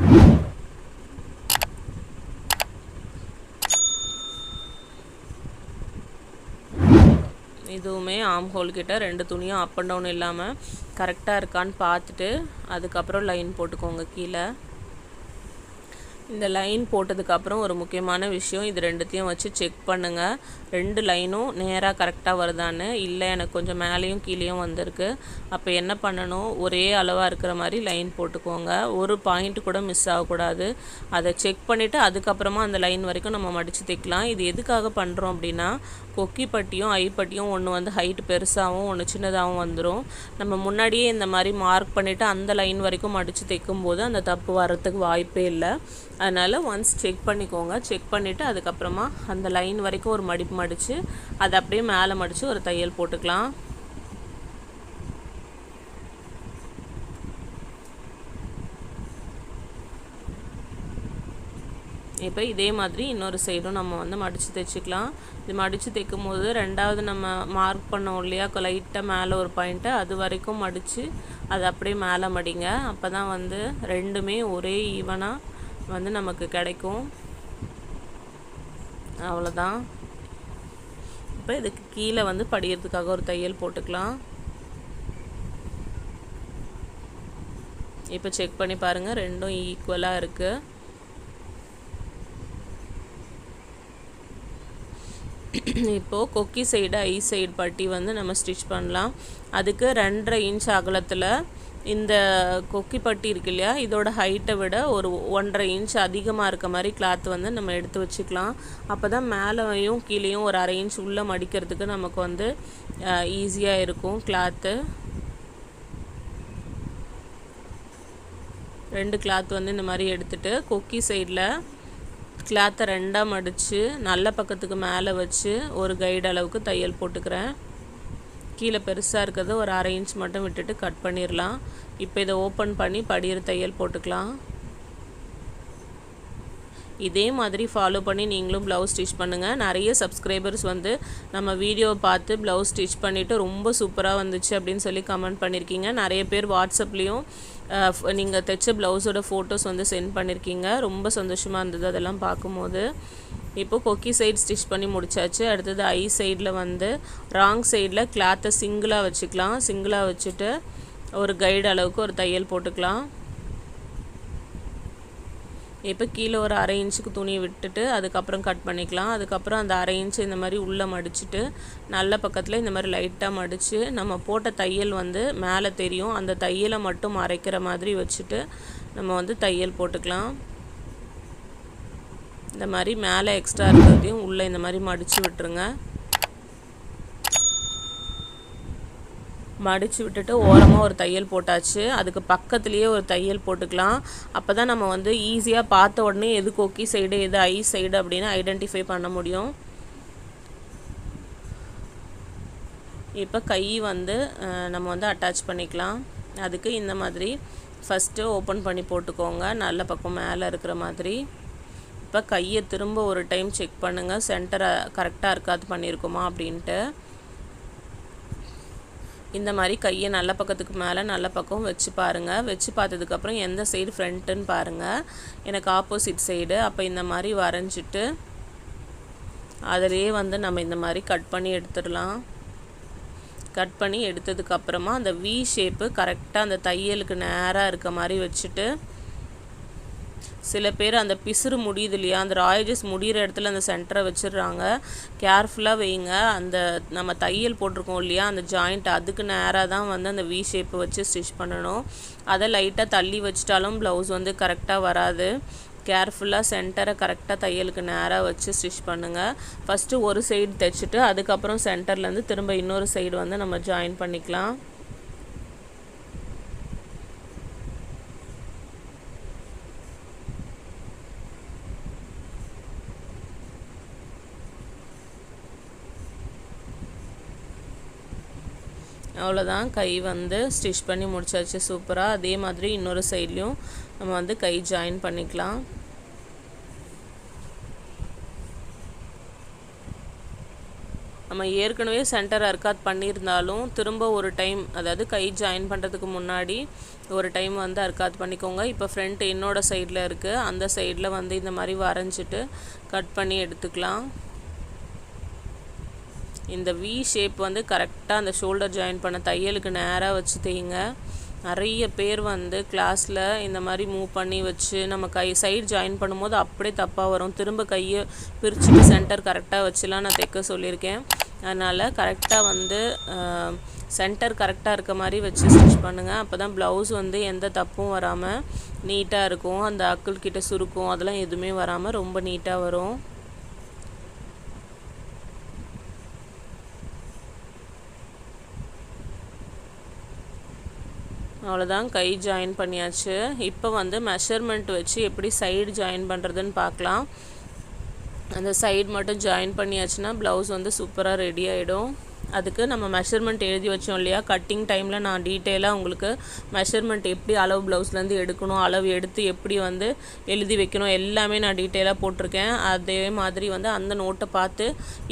இதுவுமே ஆம் ஹோல் கிட்ட 2 துணியும் அப் அண்ட் டவுன் இல்லாமல் கரெக்டாக இருக்கான்னு பார்த்துட்டு அதுக்கப்புறம் லைன் போட்டுக்கோங்க. கீழே இந்த லைன் போட்டதுக்கப்புறம் ஒரு முக்கியமான விஷயம், இது ரெண்டுத்தையும் வச்சு செக் பண்ணுங்கள். 2 லைனும் நேராக கரெக்டாக வருதான்னு. இல்லை எனக்கு கொஞ்சம் மேலேயும் கீழேயும் வந்திருக்கு. அப்போ என்ன பண்ணணும், ஒரே அளவாக இருக்கிற மாதிரி லைன் போட்டுக்கோங்க. ஒரு பாயிண்ட் கூட மிஸ் ஆகக்கூடாது. அதை செக் பண்ணிவிட்டு அதுக்கப்புறமா அந்த லைன் வரைக்கும் நம்ம மடித்து தைக்கலாம். இது எதுக்காக பண்ணுறோம் அப்படின்னா, கொக்கி பட்டியும் ஐப்பட்டியும் ஒன்று வந்து ஹைட் பெருசாகவும் ஒன்று சின்னதாகவும் வந்துடும். நம்ம முன்னாடியே இந்த மாதிரி மார்க் பண்ணிவிட்டு அந்த லைன் வரைக்கும் மடித்து தைக்கும்போது அந்த தப்பு வர்றதுக்கு வாய்ப்பே இல்லை. அதனால் ஒன்ஸ் செக் பண்ணிக்கோங்க. செக் பண்ணிவிட்டு அதுக்கப்புறமா அந்த லைன் வரைக்கும் ஒரு மடிப்பு மடித்து அதை அப்படியே மேலே மடித்து ஒரு தையல் போட்டுக்கலாம். இப்போ இதே மாதிரி இன்னொரு சைடும் நம்ம வந்து மடித்து தைச்சிக்கலாம். இது மடித்து தைக்கும் போது ரெண்டாவது நம்ம மார்க் பண்ணோம் இல்லையா, லைட்டாக மேலே ஒரு பாயிண்ட்டு, அது வரைக்கும் மடித்து அது அப்படியே மேலே மடிங்க. அப்போ தான் வந்து ரெண்டுமே ஒரே ஈவனாக வந்து நமக்கு கிடைக்கும். அவ்வளோதான். இப்போ இதுக்கு கீழே வந்து படிக்கிறதுக்காக ஒரு தையல் போட்டுக்கலாம். இப்போ செக் பண்ணி பாருங்கள், ரெண்டும் ஈக்குவலாக இருக்குது. இப்போது கொக்கி சைடு ஐ சைடு பட்டி வந்து நம்ம ஸ்டிச் பண்ணலாம். அதுக்கு 2.5 இன்ச் அகலத்தில் இந்த கொக்கி பட்டி இருக்கு இல்லையா, இதோட ஹைட்டை விட ஒரு 1.5 இன்ச் அதிகமாக இருக்க மாதிரி கிளாத் வந்து நம்ம எடுத்து வச்சுக்கலாம். அப்போ தான் மேலேயும் கீழேயும் ஒரு 1/2 இன்ச் உள்ளே மடிக்கிறதுக்கு நமக்கு வந்து ஈஸியாக இருக்கும் கிளாத்து. 2 கிளாத் வந்து இந்த மாதிரி எடுத்துகிட்டு கொக்கி சைடில் கிளாத்தை ரெண்டாக மடித்து நல்ல பக்கத்துக்கு மேலே வச்சு ஒரு கைடு அளவுக்கு தையல் போட்டுக்கிறேன். கீழே பெருசாக இருக்கிறது ஒரு 1/2 இன்ச் மட்டும் விட்டுட்டு கட் பண்ணிடலாம். இப்போ இதை ஓப்பன் பண்ணி படியிற தையல் போட்டுக்கலாம். இதே மாதிரி ஃபாலோ பண்ணி நீங்களும் ப்ளவுஸ் ஸ்டிச் பண்ணுங்கள். நிறைய சப்ஸ்கிரைபர்ஸ் வந்து நம்ம வீடியோவை பார்த்து ப்ளவுஸ் ஸ்டிச் பண்ணிவிட்டு ரொம்ப சூப்பராக வந்துச்சு அப்படின்னு சொல்லி கமெண்ட் பண்ணியிருக்கீங்க. நிறைய பேர் வாட்ஸ்அப்லேயும் நீங்கள் தைச்ச ப்ளவுஸோட ஃபோட்டோஸ் வந்து சென்ட் பண்ணியிருக்கீங்க. ரொம்ப சந்தோஷமாக இருந்தது அதெல்லாம் பார்க்கும்போது. இப்போது கொக்கி சைடு ஸ்டிச் பண்ணி முடிச்சாச்சு. அடுத்தது ஐ சைடில் வந்து ராங் சைடில் கிளாத்தை சிங்கிளாக வச்சுக்கலாம். சிங்கிளாக வச்சுட்டு ஒரு கைடு அளவுக்கு ஒரு தையல் போட்டுக்கலாம். இப்போ கீழே ஒரு 1/2 இன்ச்சுக்கு துணி விட்டுட்டு அதுக்கப்புறம் கட் பண்ணிக்கலாம். அதுக்கப்புறம் அந்த 1/2 இன்ச்சு இந்த மாதிரி உள்ளே மடிச்சுட்டு நல்ல பக்கத்தில் இந்த மாதிரி லைட்டாக மடித்து நம்ம போட்ட தையல் வந்து மேலே தெரியும். அந்த தையலை மட்டும் மறைக்கிற மாதிரி வச்சுட்டு நம்ம வந்து தையல் போட்டுக்கலாம். இந்த மாதிரி மேலே எக்ஸ்ட்ரா இருக்கிறதையும் உள்ளே இந்த மாதிரி மடித்து விட்டுருங்க. மடித்து விட்டுட்டு ஓரமாக ஒரு தையல் போட்டாச்சு. அதுக்கு பக்கத்துலேயே ஒரு தையல் போட்டுக்கலாம். அப்போ தான் நம்ம வந்து ஈஸியாக பார்த்த உடனே எது கொக்கி சைடு எது ஐ சைடு அப்படின்னு ஐடென்டிஃபை பண்ண முடியும். இப்போ கை வந்து நம்ம வந்து அட்டாச் பண்ணிக்கலாம். அதுக்கு இந்த மாதிரி ஃபஸ்ட்டு ஓப்பன் பண்ணி போட்டுக்கோங்க, நல்ல பக்கம் மேலே இருக்கிற மாதிரி. இப்போ கையை திரும்ப ஒரு டைம் செக் பண்ணுங்கள், சென்டரை கரெக்டாக இருக்காது பண்ணியிருக்குமா அப்படின்ட்டு. இந்த மாதிரி கையை நல்ல பக்கத்துக்கு மேலே நல்ல பக்கம் வச்சு பாருங்கள். வச்சு பார்த்ததுக்கப்புறம் எந்த சைடு ஃப்ரண்ட்டுன்னு பாருங்கள். எனக்கு ஆப்போசிட் சைடு. அப்போ இந்த மாதிரி வரைஞ்சிட்டு அதிலே வந்து நம்ம இந்த மாதிரி கட் பண்ணி எடுத்துடலாம். கட் பண்ணி எடுத்ததுக்கப்புறமா அந்த வி ஷேப்பு கரெக்டாக அந்த தையலுக்கு நேராக இருக்க மாதிரி வச்சுட்டு, சில பேர் அந்த பிசுறு முடியுது இல்லையா, அந்த ராயஜஸ் முடிகிற இடத்துல அந்த சென்டரை வச்சிடுறாங்க. கேர்ஃபுல்லாக வைங்க. அந்த நம்ம தையல் போட்டிருக்கோம் இல்லையா அந்த ஜாயிண்ட், அதுக்கு நேராக தான் வந்து அந்த வி ஷேப்பை வச்சு ஸ்டிச் பண்ணணும். அதை லைட்டாக தள்ளி வச்சிட்டாலும் ப்ளவுஸ் வந்து கரெக்டாக வராது. கேர்ஃபுல்லாக சென்டரை கரெக்டாக தையலுக்கு நேராக வச்சு ஸ்டிச் பண்ணுங்கள். ஃபஸ்ட்டு ஒரு சைடு தைச்சிட்டு அதுக்கப்புறம் சென்டர்லேருந்து திரும்ப இன்னொரு சைடு வந்து நம்ம ஜாயின் பண்ணிக்கலாம். அவ்வளோதான், கை வந்து ஸ்டிச் பண்ணி முடிச்சாச்சு சூப்பராக. அதே மாதிரி இன்னொரு சைட்லேயும் நம்ம வந்து கை ஜாயின் பண்ணிக்கலாம். நம்ம ஏற்கனவே சென்டர் அர்க்காத் பண்ணியிருந்தாலும் திரும்ப ஒரு டைம், அதாவது கை ஜாயின் பண்ணுறதுக்கு முன்னாடி ஒரு டைம் வந்து அர்க்காத் பண்ணிக்கோங்க. இப்போ ஃப்ரண்ட் என்னோடய சைடில் இருக்குது, அந்த சைடில் வந்து இந்த மாதிரி வரைஞ்சிட்டு கட் பண்ணி எடுத்துக்கலாம். இந்த வி ஷேப் வந்து கரெக்டாக அந்த ஷோல்டர் ஜாயின் பண்ண தையலுக்கு நேராக வச்சு தைங்க. நிறைய பேர் வந்து கிளாஸில் இந்த மாதிரி மூவ் பண்ணி வச்சு நம்ம கை சைடு ஜாயின் பண்ணும்போது அப்படியே தப்பாக வரும். திரும்ப கையை பிரிச்சுட்டு சென்டர் கரெக்டாக வச்சுலாம் நான் தைக்க சொல்லியிருக்கேன். அதனால் கரெக்டாக வந்து சென்டர் கரெக்டாக இருக்க மாதிரி வச்சு ஸ்டிச் பண்ணுங்கள். அப்போ தான் ப்ளவுஸ் வந்து எந்த தப்பும் வராமல் நீட்டாக இருக்கும். அந்த அக்கிள் கிட்ட சுருக்கும் அதெல்லாம் எதுவுமே வராமல் ரொம்ப நீட்டாக வரும். அவ்வளோதான், கை ஜாயின் பண்ணியாச்சு. இப்போ வந்து மெஷர்மெண்ட் வச்சு எப்படி சைடு ஜாயின் பண்ணுறதுன்னு பார்க்கலாம். அந்த சைடு மட்டும் ஜாயின் பண்ணியாச்சுன்னா ப்ளவுஸ் வந்து சூப்பராக ரெடி ஆகிடும். அதுக்கு நம்ம மெஷர்மெண்ட் எழுதி வச்சோம் இல்லையா, கட்டிங் டைமில் நான் டீட்டெயிலாக உங்களுக்கு மெஷர்மெண்ட் எப்படி அளவு ப்ளவுஸ்லேருந்து எடுக்கணும், அளவு எடுத்து எப்படி வந்து எழுதி வைக்கணும் எல்லாமே நான் டீட்டெயிலாக போட்டிருக்கேன். அதே மாதிரி வந்து அந்த நோட்டை பார்த்து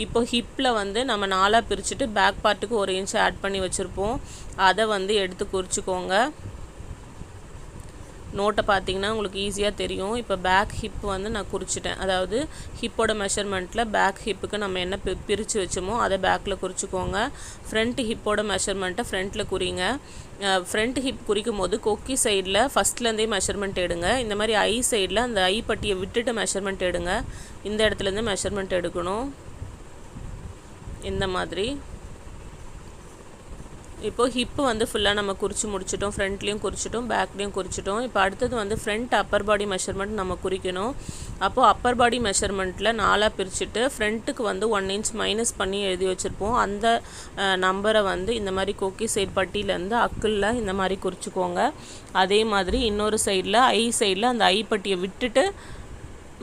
இப்போ ஹிப்பில் வந்து நம்ம 4ஆக பிரிச்சுட்டு பேக் பார்ட்டுக்கு 1 இன்ச் ஆட் பண்ணி வச்சுருப்போம். அதை வந்து எடுத்து குறிச்சிக்கோங்க. நோட்டை பார்த்தீங்கன்னா உங்களுக்கு ஈஸியாக தெரியும். இப்போ பேக் ஹிப் வந்து நான் குறிச்சிட்டேன். அதாவது ஹிப்போட மெஷர்மெண்ட்டில் பேக் ஹிப்புக்கு நம்ம என்ன பிரித்து வச்சோமோ அதை பேக்கில் குறிச்சிக்கோங்க. ஃப்ரண்ட் ஹிப்போட மெஷர்மெண்ட்டை ஃப்ரண்ட்டில் குறிங்க. ஃப்ரண்ட் ஹிப் குறிக்கும் போது கொக்கி சைடில் ஃபஸ்ட்லேருந்தே மெஷர்மெண்ட் எடுங்க. இந்த மாதிரி ஐ சைடில் அந்த ஐ பட்டியை விட்டுட்டு மெஷர்மெண்ட் எடுங்க. இந்த இடத்துலேருந்து மெஷர்மெண்ட் எடுக்கணும் இந்த மாதிரி. இப்போது ஹிப்பு வந்து ஃபுல்லாக நம்ம குறித்து முடிச்சிட்டோம். ஃப்ரண்ட்லேயும் குறிச்சிட்டோம், பேக்லேயும் குறிச்சிட்டோம். இப்போ அடுத்தது வந்து ஃப்ரண்ட் அப்பர் பாடி மெஷர்மெண்ட் நம்ம குறிக்கணும். அப்போது அப்பர் பாடி மெஷர்மெண்ட்டில் 4ஆக பிரிச்சுட்டு ஃப்ரண்ட்டுக்கு வந்து 1 இன்ச் மைனஸ் பண்ணி எழுதி வச்சுருப்போம். அந்த நம்பரை வந்து இந்த மாதிரி கொக்கி சைடு பட்டியிலேருந்து அக்கிளில் இந்த மாதிரி குறிச்சிக்கோங்க. அதே மாதிரி இன்னொரு சைடில் ஐ சைடில் அந்த ஐ பட்டியை விட்டுட்டு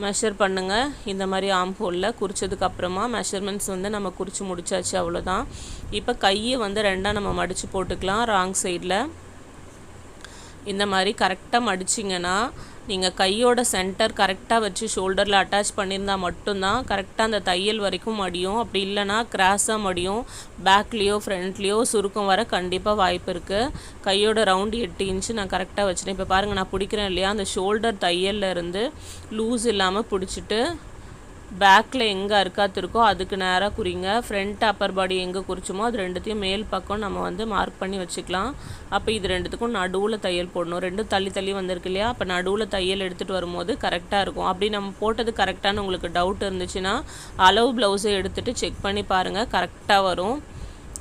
மெஷர் பண்ணுங்கள். இந்த மாதிரி ஆம் ஹோலில் குறிச்சதுக்கப்புறமா மெஷர்மெண்ட்ஸ் வந்து நம்ம குறித்து முடிச்சாச்சு, அவ்வளோதான். இப்போ கையை வந்து ரெண்டாக நம்ம மடித்து போட்டுக்கலாம். ராங் சைடில் இந்த மாதிரி கரெக்டாக மடிச்சிங்கன்னா நீங்கள் கையோட சென்டர் கரெக்டாக வச்சு ஷோல்டரில் அட்டாச் பண்ணியிருந்தால் மட்டும்தான் கரெக்டாக அந்த தையல் வரைக்கும் மடியும். அப்படி இல்லைனா கிராஸாக மடியும். பேக்லேயோ ஃப்ரண்ட்லேயோ சுருக்கம் வர கண்டிப்பாக வாய்ப்பு இருக்குது. கையோட ரவுண்டு 8 இன்ச்சு நான் கரெக்டாக வச்சுட்டேன். இப்போ பாருங்கள், நான் பிடிக்கிறேன் இல்லையா, அந்த ஷோல்டர் தையல்ல இருந்து லூஸ் இல்லாமல் பிடிச்சிட்டு பேக்கில் எங்கே அறுக்காத்து இருக்கோ அதுக்கு நேராக குறிங்க. ஃப்ரண்ட் அப்பர் பாடி எங்கே குறிச்சோமோ அது ரெண்டுத்தையும் மேல் பக்கம் நம்ம வந்து மார்க் பண்ணி வச்சுக்கலாம். அப்போ இது ரெண்டுத்துக்கும் நடுவில் தையல் போடணும். ரெண்டும் தள்ளி தள்ளி வந்திருக்கு இல்லையா, அப்போ நடுவில் தையல் எடுத்துகிட்டு வரும்போது கரெக்டாக இருக்கும். அப்படி நம்ம போட்டது கரெக்டானு உங்களுக்கு டவுட் இருந்துச்சுன்னா அளவு ப்ளவுஸை எடுத்துகிட்டு செக் பண்ணி பாருங்கள், கரெக்டாக வரும்.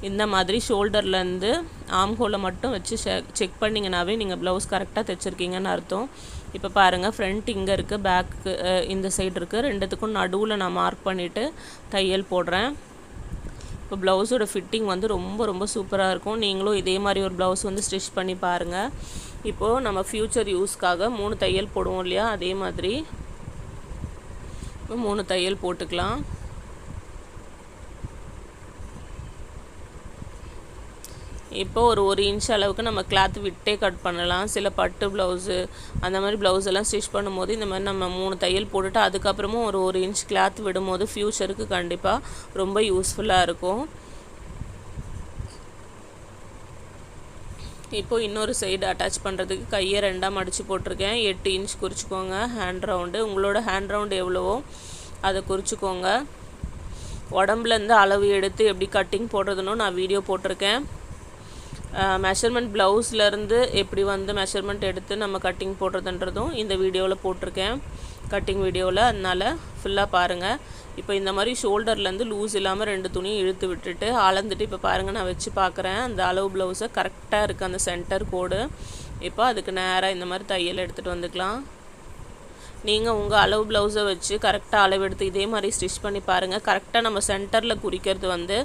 இந்த மாதிரி ஷோல்டர்லேருந்து ஆம்ஹோலை மட்டும் வச்சு செக் பண்ணிங்கனாவே நீங்கள் ப்ளவுஸ் கரெக்டாக தைச்சிருக்கீங்கன்னு அர்த்தம். இப்போ பாருங்கள், ஃப்ரண்ட் இங்கே இருக்குது, பேக்கு இந்த சைடு இருக்குது. ரெண்டுத்துக்கும் நடுவில் நான் மார்க் பண்ணிவிட்டு தையல் போடுறேன். இப்போ ப்ளவுஸோட ஃபிட்டிங் வந்து ரொம்ப ரொம்ப சூப்பராக இருக்கும். நீங்களும் இதே மாதிரி ஒரு ப்ளவுஸ் வந்து ஸ்டிச் பண்ணி பாருங்கள். இப்போது நம்ம ஃப்யூச்சர் யூஸ்க்காக 3 தையல் போடுவோம் இல்லையா, அதே மாதிரி இப்போ 3 தையல் போட்டுக்கலாம். இப்போ ஒரு இன்ச் அளவுக்கு நம்ம கிளாத் விட்டே கட் பண்ணலாம். சில பட்டு ப்ளவுஸு அந்த மாதிரி ப்ளவுஸ் எல்லாம் ஸ்டிச் பண்ணும்போது இந்த மாதிரி நம்ம 3 தையல் போட்டுட்டு அதுக்கப்புறமும் ஒரு இன்ச் கிளாத் விடும்போது ஃப்யூச்சருக்கு கண்டிப்பாக ரொம்ப யூஸ்ஃபுல்லாக இருக்கும். இப்போது இன்னொரு சைடு அட்டாச் பண்ணுறதுக்கு கையை 2ஆக மடித்து போட்டிருக்கேன். 8 இன்ச் குறிச்சிக்கோங்க. ஹேண்ட் ரவுண்டு உங்களோட ஹேண்ட் ரவுண்டு எவ்வளவோ அதை குறிச்சிக்கோங்க. உடம்புலேருந்து அளவு எடுத்து எப்படி கட்டிங் போடுறதுன்னு நான் வீடியோ போட்டிருக்கேன். மெஷர்மெண்ட் ப்ளவுஸ்லேருந்து எப்படி வந்து மெஷர்மெண்ட் எடுத்து நம்ம கட்டிங் போடுறதுன்றதும் இந்த வீடியோவில் போட்டிருக்கேன், கட்டிங் வீடியோவில். அதனால் ஃபுல்லாக பாருங்கள். இப்போ இந்த மாதிரி ஷோல்டர்லேருந்து லூஸ் இல்லாமல் 2 துணியும் இழுத்து விட்டுட்டு அளந்துட்டு இப்போ பாருங்கள், நான் வச்சு பார்க்குறேன். அந்த அளவு ப்ளவுஸை கரெக்டாக இருக்குது அந்த சென்டர் கோடு. இப்போ அதுக்கு நேராக இந்த மாதிரி தையல் எடுத்துகிட்டு வந்துக்கலாம். நீங்கள் உங்கள் அளவு ப்ளவுஸை வச்சு கரெக்டாக அளவு எடுத்து இதே மாதிரி ஸ்டிச் பண்ணி பாருங்கள். கரெக்டாக நம்ம சென்டரில் குறிக்கிறது வந்து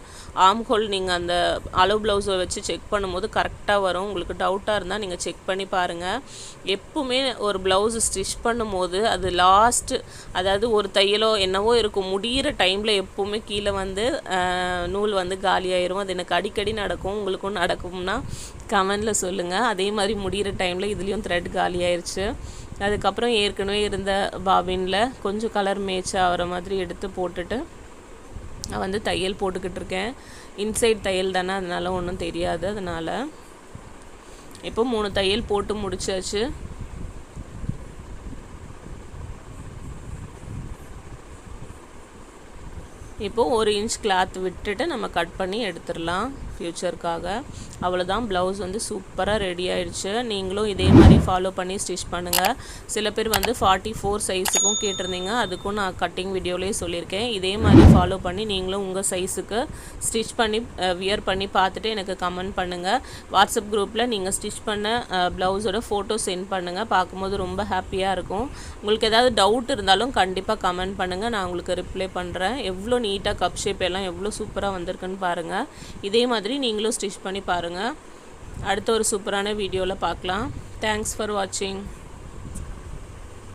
ஆம் ஹோல் நீங்கள் அந்த அளவு ப்ளவுஸை வச்சு செக் பண்ணும்போது கரெக்டாக வரும். உங்களுக்கு டவுட்டாக இருந்தால் நீங்கள் செக் பண்ணி பாருங்கள். எப்பவுமே ஒரு ப்ளவுஸு ஸ்டிச் பண்ணும்போது அது லாஸ்ட்டு, அதாவது ஒரு தையலோ என்னவோ இருக்கும், முடிகிற டைமில் எப்போவுமே கீழே வந்து நூல் வந்து காலியாயிரும். அது எனக்கு அடிக்கடி நடக்கும். உங்களுக்கும் நடக்கும்னா கமெண்டில் சொல்லுங்கள். அதே மாதிரி முடிகிற டைமில் இதுலேயும் த்ரெட் காலி ஆயிடுச்சு. அதுக்கப்புறம் ஏற்கனவே இருந்த பாபினில் கொஞ்சம் கலர் மேட்ச் ஆகிற மாதிரி எடுத்து போட்டுட்டு நான் வந்து தையல் போட்டுக்கிட்டு இருக்கேன். இன்சைட் தையல் தானே, அதனால ஒன்றும் தெரியாது. அதனால் இப்போ 3 தையல் போட்டு முடிச்சாச்சு. இப்போது 1 இன்ச் கிளாத் விட்டுட்டு நம்ம கட் பண்ணி எடுத்துடலாம் ஃப்யூச்சருக்காக. அவ்வளோதான், ப்ளவுஸ் வந்து சூப்பராக ரெடி ஆயிடுச்சு. நீங்களும் இதே மாதிரி ஃபாலோ பண்ணி ஸ்டிச் பண்ணுங்கள். சில பேர் வந்து 44 சைஸுக்கும் கேட்டிருந்தீங்க, அதுக்கும் நான் கட்டிங் வீடியோலேயே சொல்லியிருக்கேன். இதே மாதிரி ஃபாலோ பண்ணி நீங்களும் உங்கள் சைஸுக்கு ஸ்டிச் பண்ணி வியர் பண்ணி பார்த்துட்டு எனக்கு கமெண்ட் பண்ணுங்கள். வாட்ஸ்அப் குரூப்பில் நீங்கள் ஸ்டிச் பண்ண ப்ளவுஸோட ஃபோட்டோ சென்ட் பண்ணுங்கள். பார்க்கும்போது ரொம்ப ஹாப்பியாக இருக்கும். உங்களுக்கு ஏதாவது டவுட் இருந்தாலும் கண்டிப்பாக கமெண்ட் பண்ணுங்கள், நான் உங்களுக்கு ரிப்ளை பண்ணுறேன். எவ்வளோ நீட்டாக கப் ஷேப் எல்லாம் எவ்வளோ சூப்பராக வந்திருக்குன்னு பாருங்கள். இதே மாதிரி நீங்களும் ஸ்டிச் பண்ணி பாருங்கள். அடுத்த ஒரு சூப்பரான வீடியோவில் பார்க்கலாம். தேங்க்ஸ் ஃபார் வாட்சிங்.